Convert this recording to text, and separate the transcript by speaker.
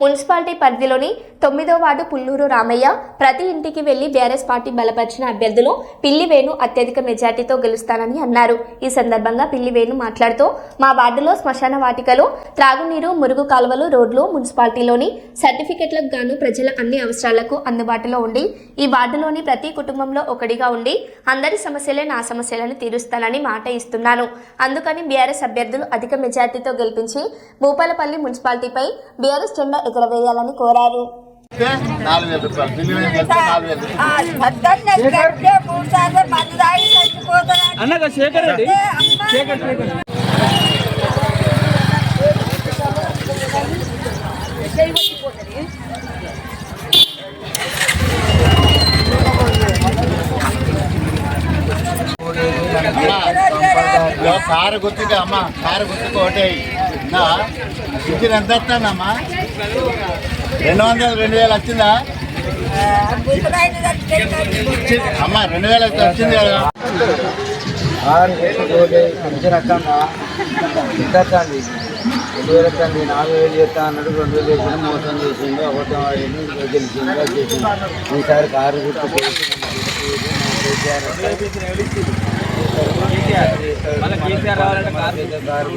Speaker 1: Municipality పరిధిలోని 9వ ward Pulluru Ramayya ప్రతి ఇంటికి వెళ్లి బీఆర్ఎస్ పార్టీ బలపరిచిన అభ్యర్థులు పిల్లి వేణు అత్యధిక మెజార్టీతో గెలుస్తానని అన్నారు. ఈ సందర్భంగా పిల్లి వేణు మాట్లాడుతూ మా వార్డులో శ్మశాన వాటికలు, త్రాగునీరు, మురుగు కాలువలు, రోడ్లు, మున్సిపాలిటీలోని సర్టిఫికెట్లకు గాను ప్రజల అన్ని అవసరాలకు అందుబాటులో ఉండి ఈ వార్డులోని ప్రతి కుటుంబంలో ఒకటిగా ఉండి అందరి సమస్యలే నా సమస్యలను తీరుస్తానని మాట ఇస్తున్నాను. అందుకని బీఆర్ఎస్ అభ్యర్థులు అధిక మెజార్టీతో గెలిపించి భూపాలపల్లి మున్సిపాలిటీపై బీఆర్ఎస్ జెండా ఎగురవేయాలని కోరారు.
Speaker 2: కారు గుర్తుగా అమ్మ, కారు గుర్తుకు ఒకటే ఇంటిని ఎంత వస్తానమ్మా? 200 2000 వచ్చిందా అమ్మ? 2000 వచ్చింది కదా.
Speaker 3: పెన్షన్ అక్కన్నా ఇద్దండి 2000 4000 చేస్తా అన్నాడు. 2000 చేసిన మోసం చేసిండు, అబద్ధం ఆడిండు, గెలిచిండు, చేసిండు. ఈసారి కారు గుర్తు కేసీఆర్